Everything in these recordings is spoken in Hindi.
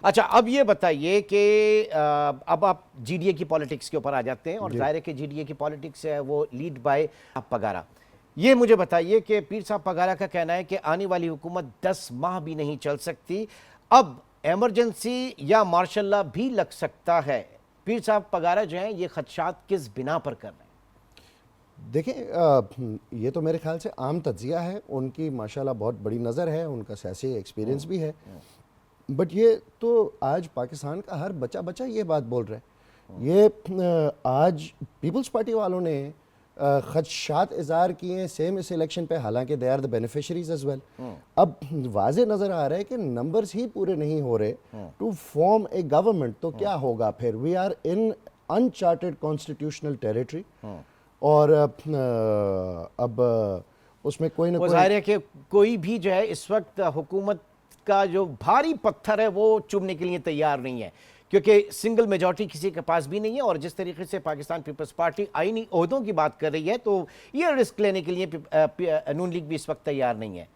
अच्छा, अब ये बताइए कि अब आप जीडीए की पॉलिटिक्स के ऊपर आ जाते हैं और जाहिर है कि जीडीए की पॉलिटिक्स है वो लीड बाय पगारा। ये मुझे बताइए कि पीर साहब पगारा का कहना है कि आने वाली हुकूमत 10 माह भी नहीं चल सकती, अब इमरजेंसी या मार्शल लॉ भी लग सकता है। पीर साहब पगारा जो है ये खदशात किस बिना पर कर रहे हैं? देखिए, ये तो मेरे ख्याल से आम तज्जिया है। उनकी माशाल्लाह बहुत बड़ी नज़र है, उनका सियासी एक्सपीरियंस भी है। बट ये तो आज पाकिस्तान का हर बच्चा बच्चा ये बात बोल रहा है। ये आज पीपल्स पार्टी वालों ने खदशात इज़हार किए सेम इस इलेक्शन पे, हालांकि they are the beneficiaries as well. अब वाजे नज़र आ रहा है कि नंबर्स ही पूरे नहीं हो रहे टू फॉर्म ए गवर्नमेंट, तो क्या होगा फिर? We are in uncharted constitutional territory. और अब उसमें कोई ना वो कोई जाहिर है कि कोई भी जो है इस वक्त हुकूमत का जो भारी पत्थर है वो चुभने के लिए तैयार नहीं है, क्योंकि सिंगल मेजॉरिटी किसी के पास भी नहीं है। और जिस तरीके से पाकिस्तान पीपल्स पार्टी आईनी ओहदों की बात कर रही है, तो ये रिस्क लेने के लिए नून लीग भी इस वक्त तैयार नहीं है।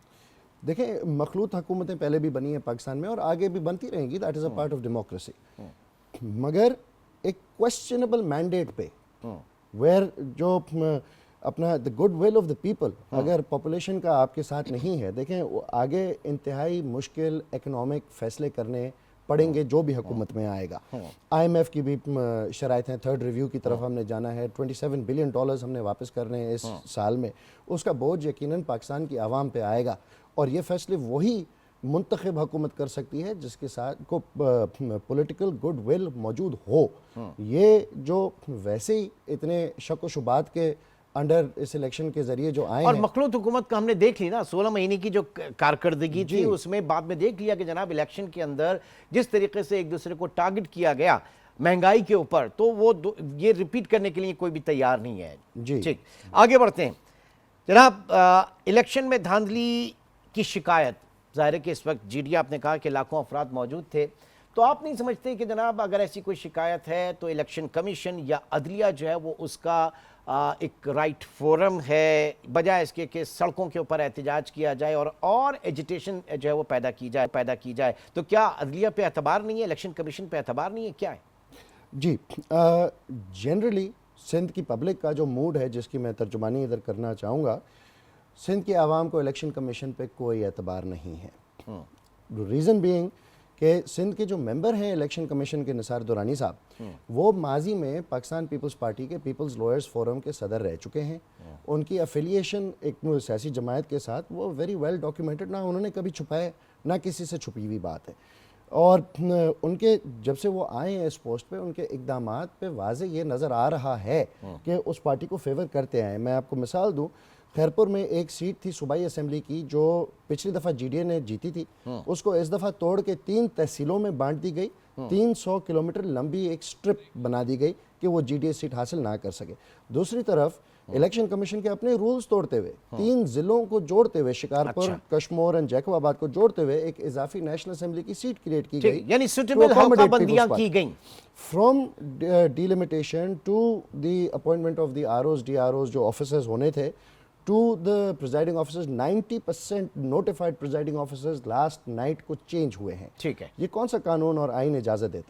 देखें, मखलूत हुकूमतें पहले भी बनी हैं पाकिस्तान में और आगे भी बनती रहेंगी, that is a part of democracy. मगर एक क्वेश्चनेबल मैंडेट पे, वेयर जो अपना the good will of the people अगर पॉपुलेशन का आपके साथ नहीं है, देखें वो आगे इंतहाई मुश्किल इकोनॉमिक फैसले करने पड़ेंगे जो भी हुकूमत में आएगा। IMF की भी शराइत हैं, थर्ड रिव्यू की तरफ हमने जाना है, $27 बिलियन हमने वापस करने हैं इस साल में। उसका बोझ यकीनन पाकिस्तान की आवाम पे आएगा और ये फैसले वही मुंतखब हुकूमत कर सकती है जिसके साथ को पॉलिटिकल गुड विल मौजूद हो। ये जो वैसे ही इतने शक व शुबात के अंडर इस इलेक्शन के जरिए जो आए और हैं, मखलूत हुकूमत का हमने देख ली ना, 16 महीने की जो कारकर्दगी थी उसमें बाद में देख लिया कि जनाब इलेक्शन के अंदर जिस तरीके से एक दूसरे को टारगेट किया गया महंगाई के ऊपर, तो वो ये रिपीट करने के लिए कोई भी तैयार नहीं है। जी ठीक, आगे बढ़ते हैं जनाब। इलेक्शन में धांधली की शिकायत, जाहिर है कि इस वक्त जीडीए आपने कहा कि लाखों अफराद मौजूद थे, तो आप नहीं समझते कि जनाब अगर ऐसी कोई शिकायत है तो इलेक्शन कमीशन या अदलिया जो है वो उसका एक राइट फोरम है, बजाय इसके कि सड़कों के ऊपर एहतजाज किया जाए और एजिटेशन जो है वो पैदा की जाए, तो क्या अदलिया पे एतबार नहीं है, इलेक्शन कमीशन पे एतबार नहीं है, क्या है? जी, जनरली सिंध की पब्लिक का जो मूड है, जिसकी मैं तर्जुमानी इधर करना चाहूँगा, सिंध के आवाम को इलेक्शन कमीशन पे कोई एतबार नहीं है। रीज़न बीइंग कि सिंध के जो मेंबर हैं इलेक्शन कमीशन के, निसार दुरानी साहब, वो माजी में पाकिस्तान पीपल्स पार्टी के पीपल्स लॉयर्स फोरम के सदर रह चुके हैं। उनकी एफिलिएशन एक सियासी जमायत के साथ वो वेरी वेल डॉक्यूमेंटेड, ना उन्होंने कभी छुपाए ना किसी से छुपी हुई बात है। और उनके जब से वो आए हैं इस पोस्ट पे, उनके इकदामात पे वाज़े ये नज़र आ रहा है कि उस पार्टी को फेवर करते आए। मैं आपको मिसाल दूं, खैरपुर में एक सीट थी सूबाई असेंबली की जो पिछली दफ़ा जीडीए ने जीती थी, उसको इस दफ़ा तोड़ के 3 तहसीलों में बांट दी गई। 300 किलोमीटर लंबी एक स्ट्रिप बना दी गई कि वो जीडीए सीट हासिल ना कर सके। दूसरी तरफ इलेक्शन कमीशन के अपने रूल्स तोड़ते हुए 3 जिलों को जोड़ते हुए, शिकारपुर, कश्मीर एंड जैकोबाबाद को जोड़ते हुए एक इजाफी नेशनल असेंबली की सीट क्रिएट की गई, यानी सुटेबल हल्काबंदियां की गई from delimitation to the appointment of the ROs DROs जो ऑफिसर्स होने थे, to the presiding officers. 90% notified presiding officers last night को चेंज हुए हैं। ठीक है, ये कौन सा कानून और आइन इजाजत देता है?